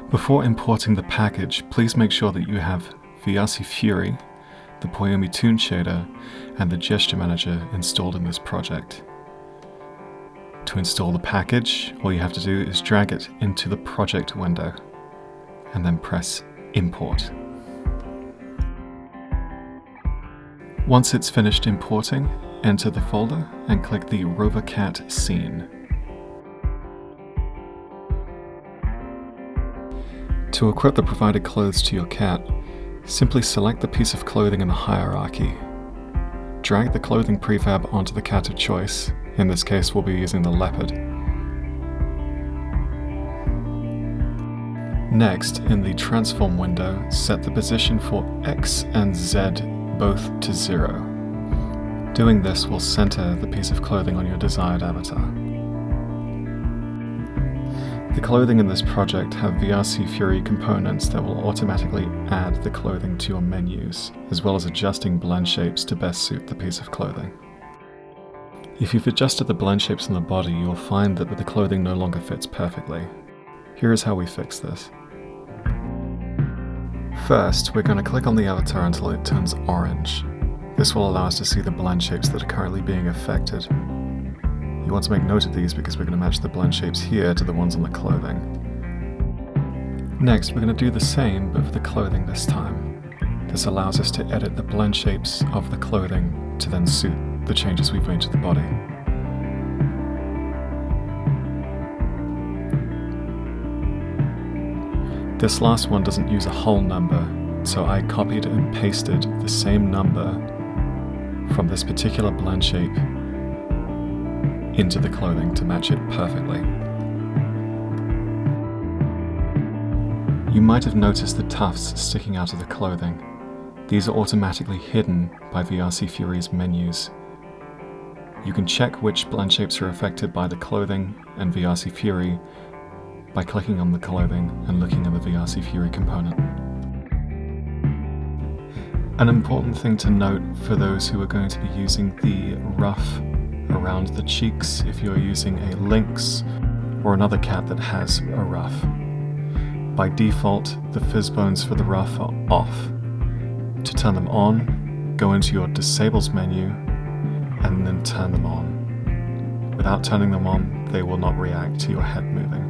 Before importing the package, please make sure that you have VRC Fury, the Poyomi Toon Shader, and the Gesture Manager installed in this project. To install the package, all you have to do is drag it into the project window, and then press Import. Once it's finished importing, enter the folder and click the RoverCat scene. To equip the provided clothes to your cat, simply select the piece of clothing in the hierarchy. Drag the clothing prefab onto the cat of choice. In this case, we'll be using the leopard. Next, in the transform window, set the position for X and Z both to 0. Doing this will center the piece of clothing on your desired avatar. The clothing in this project have VRC Fury components that will automatically add the clothing to your menus, as well as adjusting blend shapes to best suit the piece of clothing. If you've adjusted the blend shapes on the body, you'll find that the clothing no longer fits perfectly. Here is how we fix this. First, we're going to click on the avatar until it turns orange. This will allow us to see the blend shapes that are currently being affected. You want to make note of these because we're going to match the blend shapes here to the ones on the clothing. Next, we're going to do the same, but for the clothing this time. This allows us to edit the blend shapes of the clothing to then suit the changes we've made to the body. This last one doesn't use a whole number, so I copied and pasted the same number from this particular blend shape into the clothing to match it perfectly. You might have noticed the tufts sticking out of the clothing. These are automatically hidden by VRC Fury's menus. You can check which blend shapes are affected by the clothing and VRC Fury by clicking on the clothing and looking at the VRC Fury component. An important thing to note for those who are going to be using the ruff around the cheeks, if you're using a lynx or another cat that has a ruff. By default, the fizz bones for the ruff are off. To turn them on, go into your Disables menu and then turn them on. Without turning them on, they will not react to your head moving.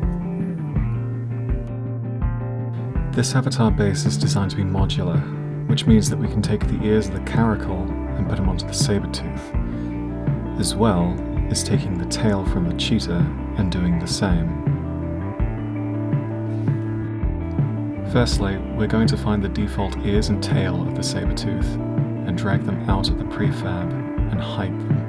This avatar base is designed to be modular, which means that we can take the ears of the caracal and put them onto the saber tooth, as well as taking the tail from the cheetah and doing the same. Firstly, we're going to find the default ears and tail of the saber tooth and drag them out of the prefab and hide them.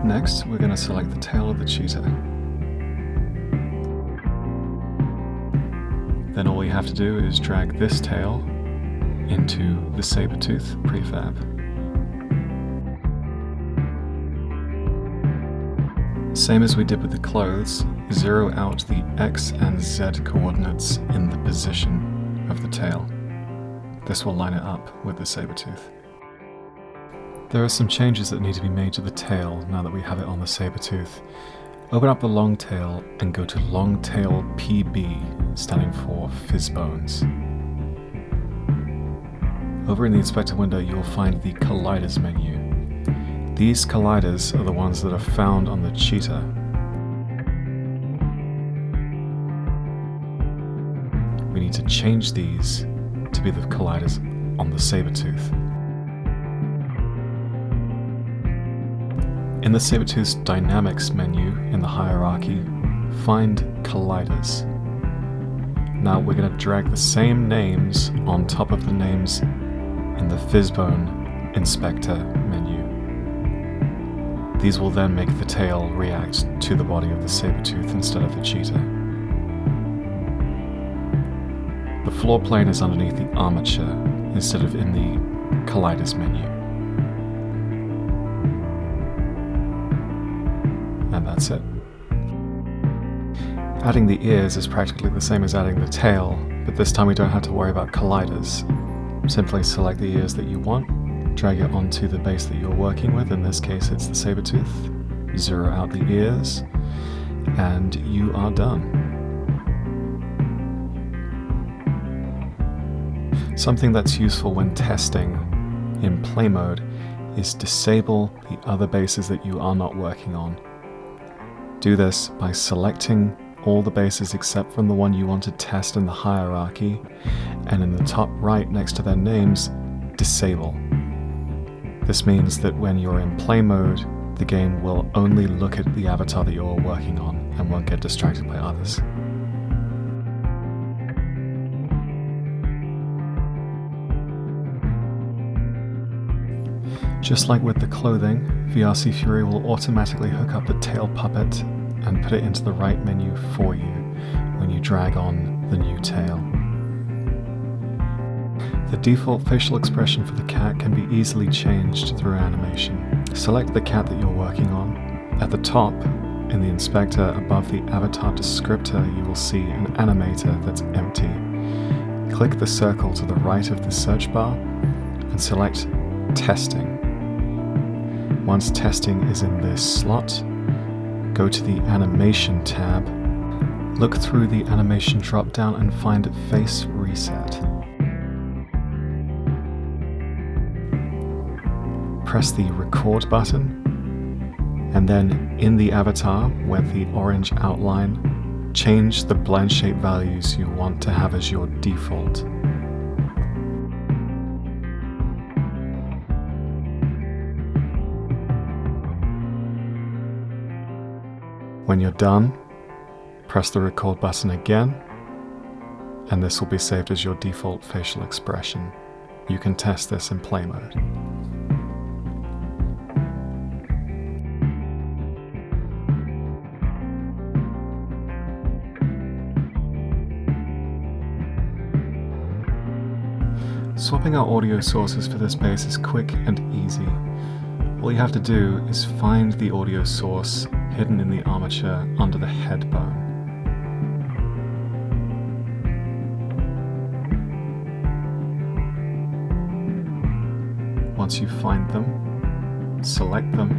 Next, we're going to select the tail of the cheetah. Then all we have to do is drag this tail into the saber tooth prefab. Same as we did with the clothes, zero out the X and Z coordinates in the position of the tail. This will line it up with the saber tooth. There are some changes that need to be made to the tail now that we have it on the saber tooth. Open up the long tail and go to long tail PB, standing for fizz bones. Over in the inspector window, you'll find the colliders menu. These colliders are the ones that are found on the cheetah. We need to change these to be the colliders on the saber tooth. In the saber tooth's dynamics menu in the hierarchy, find colliders. Now we're going to drag the same names on top of the names in the Fizzbone Inspector menu. These will then make the tail react to the body of the saber-tooth instead of the cheetah. The floor plane is underneath the armature instead of in the colliders menu. And that's it. Adding the ears is practically the same as adding the tail, but this time we don't have to worry about colliders. Simply select the ears that you want, drag it onto the base that you're working with, in this case it's the saber-tooth, zero out the ears, and you are done. Something that's useful when testing in play mode is disable the other bases that you are not working on. Do this by selecting all the bases except from the one you want to test in the hierarchy, and in the top right next to their names, disable. This means that when you're in play mode, the game will only look at the avatar that you're working on and won't get distracted by others. Just like with the clothing, VRC Fury will automatically hook up the tail puppet and put it into the right menu for you when you drag on the new tail. The default facial expression for the cat can be easily changed through animation. Select the cat that you're working on. At the top, in the inspector above the avatar descriptor, you will see an animator that's empty. Click the circle to the right of the search bar and select Testing. Once testing is in this slot, go to the Animation tab, look through the Animation drop-down and find Face Reset. Press the Record button, and then in the avatar, with the orange outline, change the blend shape values you want to have as your default. When you're done, press the record button again, and this will be saved as your default facial expression. You can test this in play mode. Swapping out audio sources for this base is quick and easy. All you have to do is find the audio source hidden in the armature under the head bone. Once you find them, select them,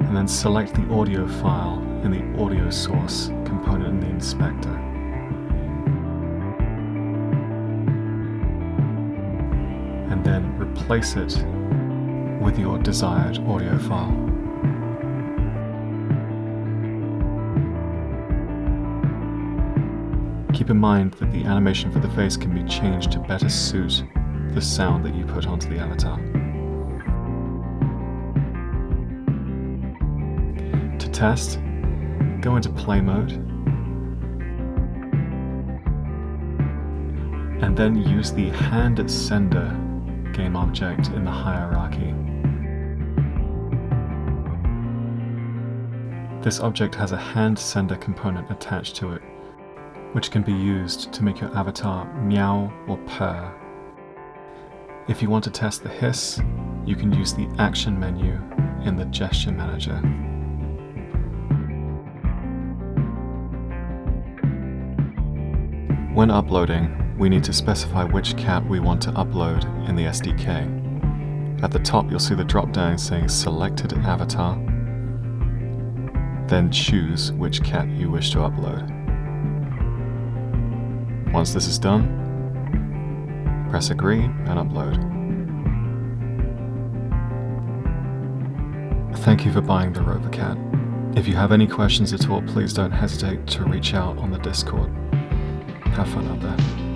and then select the audio file in the audio source component in the inspector. And then replace it with your desired audio file. Keep in mind that the animation for the face can be changed to better suit the sound that you put onto the avatar. To test, go into play mode, and then use the hand sender game object in the hierarchy. This object has a hand sender component attached to it, which can be used to make your avatar meow or purr. If you want to test the hiss, you can use the action menu in the gesture manager. When uploading, we need to specify which cat we want to upload in the SDK. At the top, you'll see the drop-down saying Selected Avatar, then choose which cat you wish to upload. Once this is done, press Agree and upload. Thank you for buying the RoverCat. If you have any questions at all, please don't hesitate to reach out on the Discord. Have fun out there.